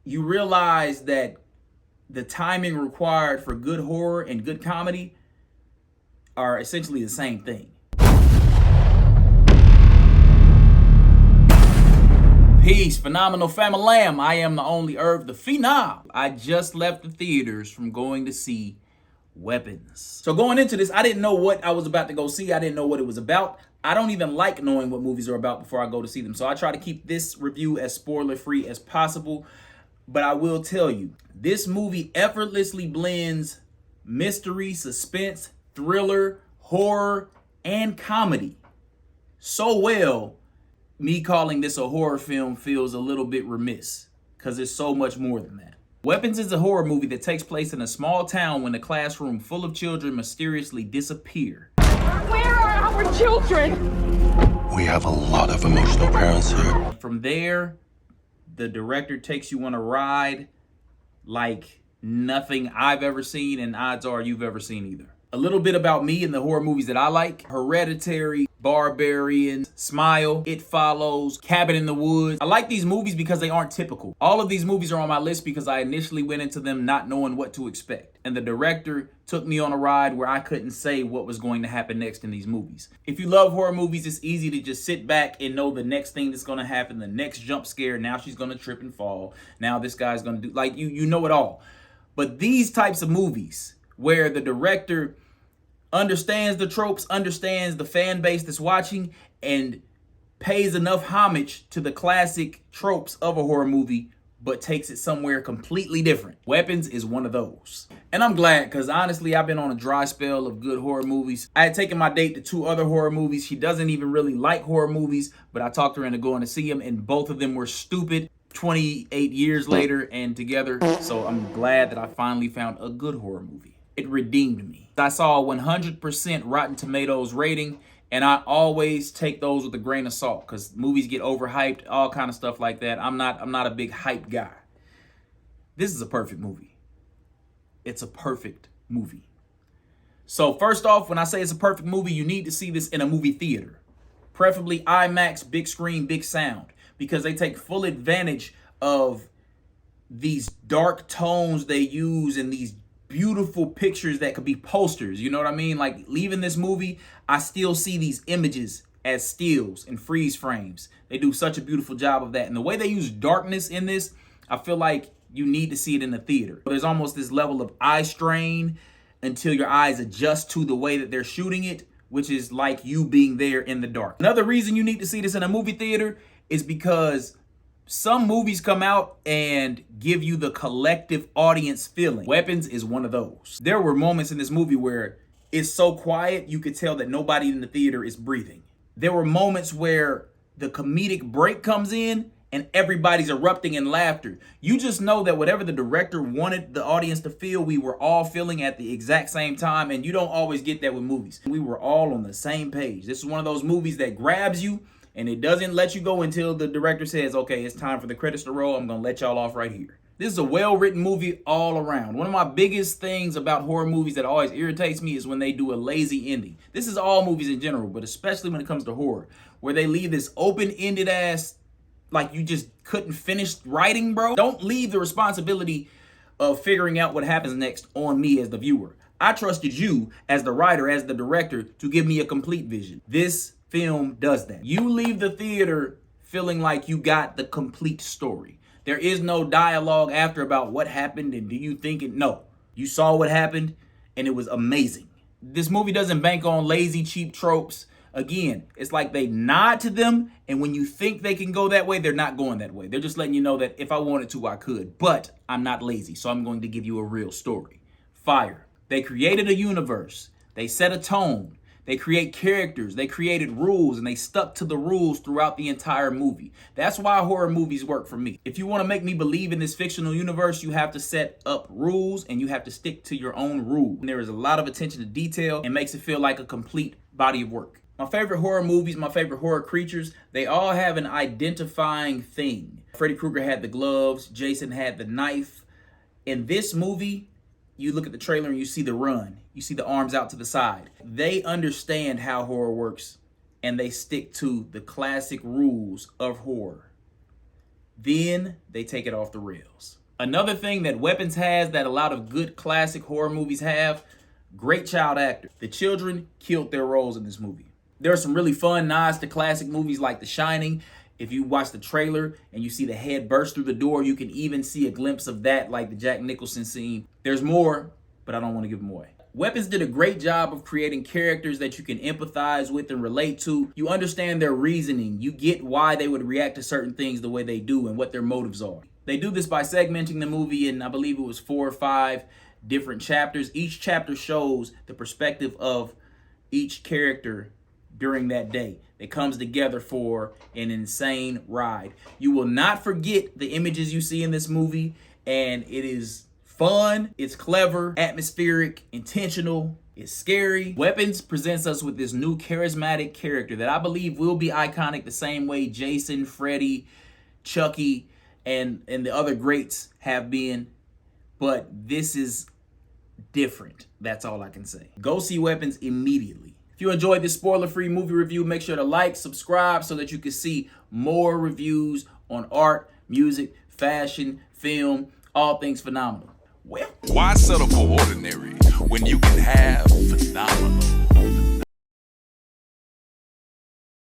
you realize that the timing required for good horror and good comedy are essentially the same thing. Peace, phenomenal Fam-a-lam. I am the only herb, the phenom. I just left the theaters from going to see Weapons. So going into this, I didn't know what I was about to go see. I didn't know what it was about. I don't even like knowing what movies are about before I go to see them. So I try to keep this review as spoiler-free as possible. But I will tell you, this movie effortlessly blends mystery, suspense, thriller, horror, and comedy so well, me calling this a horror film feels a little bit remiss because it's so much more than that. Weapons is a horror movie that takes place in a small town when a classroom full of children mysteriously disappear. Where are our children? We have a lot of emotional parents here. From there, the director takes you on a ride like nothing I've ever seen, and odds are you've ever seen either. A little bit about me and the horror movies that I like: Hereditary, Barbarian, Smile, It Follows, Cabin in the Woods. I like these movies because they aren't typical. All of these movies are on my list because I initially went into them not knowing what to expect. And the director took me on a ride where I couldn't say what was going to happen next in these movies. If you love horror movies, it's easy to just sit back and know the next thing that's going to happen, the next jump scare. Now she's going to trip and fall. Now this guy's going to do, like, you know it all. But these types of movies where the director understands the tropes, understands the fan base that's watching, and pays enough homage to the classic tropes of a horror movie, but takes it somewhere completely different. Weapons is one of those. And I'm glad, because honestly, I've been on a dry spell of good horror movies. I had taken my date to 2 other horror movies. She doesn't even really like horror movies, but I talked her into going to see them, and both of them were stupid 28 years later and together. So I'm glad that I finally found a good horror movie. It redeemed me. I saw a 100% Rotten Tomatoes rating, and I always take those with a grain of salt because movies get overhyped, all kind of stuff like that. I'm not a big hype guy. This is a perfect movie. It's a perfect movie. So first off, when I say it's a perfect movie, you need to see this in a movie theater. Preferably IMAX, big screen, big sound, because they take full advantage of these dark tones they use and these beautiful pictures that could be posters. You know what I mean? Like, leaving this movie, I still see these images as stills and freeze frames. They do such a beautiful job of that. And the way they use darkness in this, I feel like you need to see it in the theater. There's almost this level of eye strain until your eyes adjust to the way that they're shooting it, which is like you being there in the dark. Another reason you need to see this in a movie theater is because some movies come out and give you the collective audience feeling. Weapons is one of those. There were moments in this movie where it's so quiet you could tell that nobody in the theater is breathing. There were moments where the comedic break comes in and everybody's erupting in laughter. You just know that whatever the director wanted the audience to feel, we were all feeling at the exact same time, and you don't always get that with movies. We were all on the same page. This is one of those movies that grabs you, and it doesn't let you go until the director says, okay, it's time for the credits to roll. I'm going to let y'all off right here. This is a well-written movie all around. One of my biggest things about horror movies that always irritates me is when they do a lazy ending. This is all movies in general, but especially when it comes to horror, where they leave this open-ended ass, like you just couldn't finish writing, bro. Don't leave the responsibility of figuring out what happens next on me as the viewer. I trusted you as the writer, as the director, to give me a complete vision. This film does that. You leave the theater feeling like you got the complete story. There is no dialogue after about what happened and do you think it. No, you saw what happened and it was amazing. This movie doesn't bank on lazy, cheap tropes. Again, it's like they nod to them, and when you think they can go that way, they're not going that way. They're just letting you know that if I wanted to, I could, but I'm not lazy, so I'm going to give you a real story. Fire. They created a universe. They set a tone. They create characters, they created rules, and they stuck to the rules throughout the entire movie. That's why horror movies work for me. If you want to make me believe in this fictional universe, you have to set up rules and you have to stick to your own rules. And there is a lot of attention to detail and makes it feel like a complete body of work. My favorite horror movies, my favorite horror creatures, they all have an identifying thing. Freddy Krueger had the gloves, Jason had the knife. In this movie, you look at the trailer and you see the run. You see the arms out to the side. They understand how horror works and they stick to the classic rules of horror. Then they take it off the rails. Another thing that Weapons has that a lot of good classic horror movies have, great child actor. The children killed their roles in this movie. There are some really fun nods to classic movies like The Shining. If you watch the trailer and you see the head burst through the door, you can even see a glimpse of that, like the Jack Nicholson scene. There's more, but I don't want to give them away. Weapons did a great job of creating characters that you can empathize with and relate to. You understand their reasoning. You get why they would react to certain things the way they do and what their motives are. They do this by segmenting the movie in, I believe it was 4 or 5 different chapters. Each chapter shows the perspective of each character during that day. It comes together for an insane ride. You will not forget the images you see in this movie, and it is fun, it's clever, atmospheric, intentional, it's scary. Weapons presents us with this new charismatic character that I believe will be iconic the same way Jason, Freddy, Chucky, and the other greats have been. But this is different. That's all I can say. Go see Weapons immediately. If you enjoyed this spoiler-free movie review, make sure to like, subscribe so that you can see more reviews on art, music, fashion, film, all things phenomenal. Well, why settle for ordinary when you can have phenomenal?